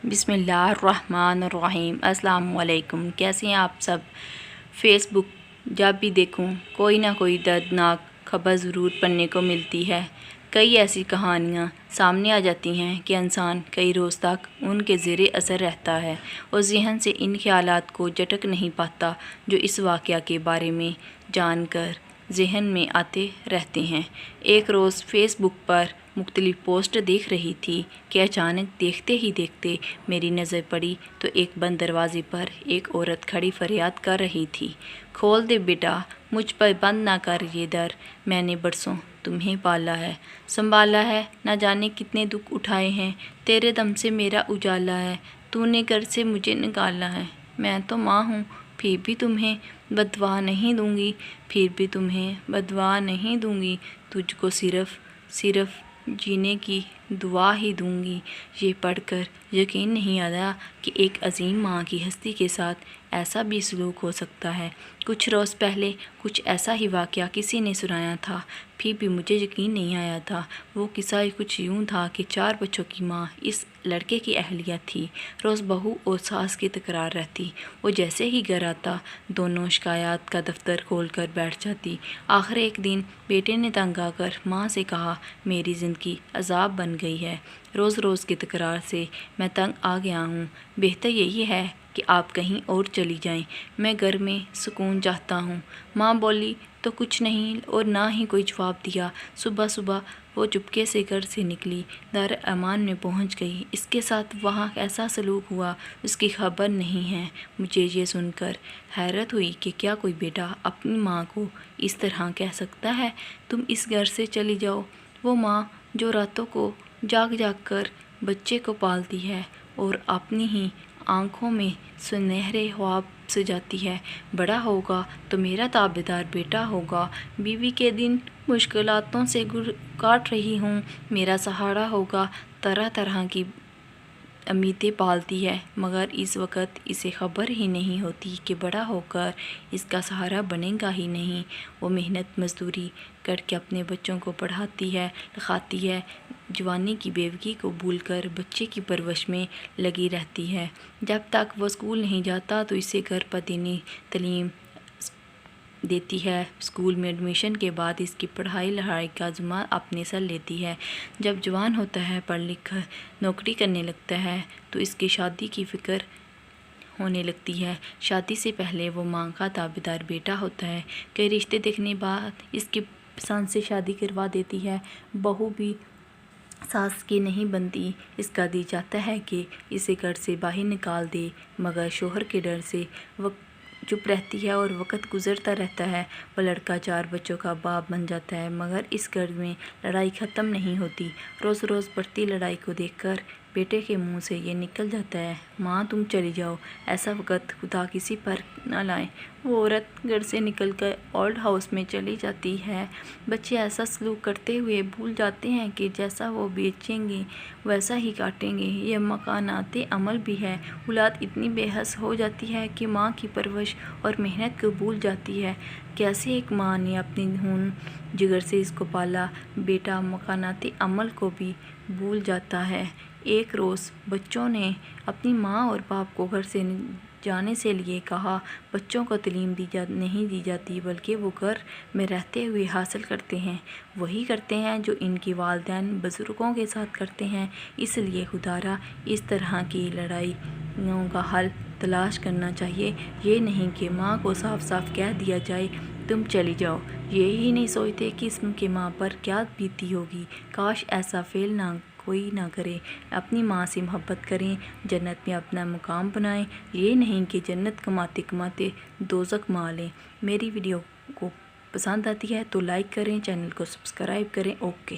बिस्मिल्लाहिर्रहमानिर्रहीम। अस्सलाम वालेकुम। कैसे हैं आप सब। फ़ेसबुक जब भी देखूं कोई ना कोई दर्दनाक खबर ज़रूर पढ़ने को मिलती है। कई ऐसी कहानियाँ सामने आ जाती हैं कि इंसान कई रोज़ तक उनके ज़ेरे असर रहता है और ज़हन से इन ख़यालात को झटक नहीं पाता जो इस वाक़या के बारे में जानकर ज़हन में आते रहते हैं। एक रोज़ फ़ेसबुक पर मुख्तलिफ़ पोस्ट देख रही थी कि अचानक देखते ही देखते मेरी नज़र पड़ी तो एक बंद दरवाज़े पर एक औरत खड़ी फरियाद कर रही थी, खोल दे बेटा, मुझ पर बंद ना कर ये दर। मैंने बरसों तुम्हें पाला है, संभाला है, ना जाने कितने दुख उठाए हैं, तेरे दम से मेरा उजाला है, तूने घर से मुझे निकाला है। मैं तो माँ हूँ, फिर भी तुम्हें बदवा नहीं दूँगी, फिर भी तुम्हें बदवा नहीं दूँगी, तुझको सिर्फ़ जीने की दुआ ही दूंगी। ये पढ़कर यकीन नहीं आया कि एक अजीम माँ की हस्ती के साथ ऐसा भी सलूक हो सकता है। कुछ रोज़ पहले कुछ ऐसा ही वाक़या किसी ने सुनाया था, फिर भी मुझे यकीन नहीं आया था। वो किस्सा कुछ यूँ था कि 4 बच्चों की माँ इस लड़के की अहलिया थी। रोज़ बहू और सास की तकरार रहती। वो जैसे ही घर आता दोनों शिकायत का दफ्तर खोल कर बैठ जाती। आखिर एक दिन बेटे ने तंग आकर माँ से कहा, मेरी ज़िंदगी अजाब बन गई है, रोज़ रोज़ की तकरार से मैं तंग आ गया हूँ। बेहतर यही है कि आप कहीं और चली जाएं, मैं घर में सुकून चाहता हूँ। माँ बोली तो कुछ नहीं और ना ही कोई जवाब दिया। सुबह सुबह वो चुपके से घर से निकली, दार अमान में पहुँच गई। इसके साथ वहाँ ऐसा सलूक हुआ उसकी खबर नहीं है। मुझे ये सुनकर हैरत हुई कि क्या कोई बेटा अपनी माँ को इस तरह कह सकता है, तुम इस घर से चली जाओ। वो माँ जो रातों को जाग जाग कर बच्चे को पालती है और अपनी ही आँखों में सुनहरे ख्वाब सजाती है, बड़ा होगा तो मेरा ताबेदार बेटा होगा। बीवी के दिन मुश्किलातों से काट रही हूँ, मेरा सहारा होगा। तरह तरह की उम्मीदें पालती है, मगर इस वक्त इसे खबर ही नहीं होती कि बड़ा होकर इसका सहारा बनेगा ही नहीं। वो मेहनत मजदूरी करके अपने बच्चों को पढ़ाती है, लिखाती है, जवानी की बेवगी को भूलकर बच्चे की परवरिश में लगी रहती है। जब तक वो स्कूल नहीं जाता तो इसे घर पर दीनी तालीम देती है। स्कूल में एडमिशन के बाद इसकी पढ़ाई लिखाई का ज़िम्मा अपने सर लेती है। जब जवान होता है, पढ़ लिख कर नौकरी करने लगता है तो इसकी शादी की फ़िक्र होने लगती है। शादी से पहले वो माँ का ताबेदार बेटा होता है। कई रिश्ते देखने बाद इसकी पसंद से शादी करवा देती है। बहू भी सास की नहीं बनती। इसका दिल चाहता है कि इसे घर से बाहर निकाल दे, मगर शोहर के डर से वह चुप रहती है और वक़्त गुज़रता रहता है। वह लड़का 4 बच्चों का बाप बन जाता है, मगर इस घर में लड़ाई ख़त्म नहीं होती। रोज़ रोज़ बढ़ती लड़ाई को देखकर बेटे के मुंह से ये निकल जाता है, माँ तुम चली जाओ, ऐसा वक़्त खुदा किसी पर न लाए। वो औरत घर से निकलकर ओल्ड हाउस में चली जाती है। बच्चे ऐसा सलूक करते हुए भूल जाते हैं कि जैसा वो बेचेंगे वैसा ही काटेंगे। ये मकानाते अमल भी है। औलाद इतनी बेहस हो जाती है कि माँ की परवरिश और मेहनत को भूल जाती है। कैसे एक माँ ने अपनी खून जिगर से इसको पाला, बेटा मकानाती अमल को भी भूल जाता है। एक रोज़ बच्चों ने अपनी माँ और बाप को घर से जाने से लिए कहा। बच्चों को तालीम नहीं दी जाती, बल्कि वो घर में रहते हुए हासिल करते हैं। वही करते हैं जो इनकी वालिदैन बुज़ुर्गों के साथ करते हैं। इसलिए खुदारा इस तरह की लड़ाइयों का हल तलाश करना चाहिए। ये नहीं कि माँ को साफ साफ कह दिया जाए तुम चली जाओ। ये ही नहीं सोचते कि इसकी माँ पर क्या बीती होगी। काश ऐसा फेल कोई ना करे। अपनी माँ से मोहब्बत करें, जन्नत में अपना मुकाम बनाएं। ये नहीं कि जन्नत कमाते कमाते दोज़ख मा लें। मेरी वीडियो को पसंद आती है तो लाइक करें, चैनल को सब्सक्राइब करें। ओके।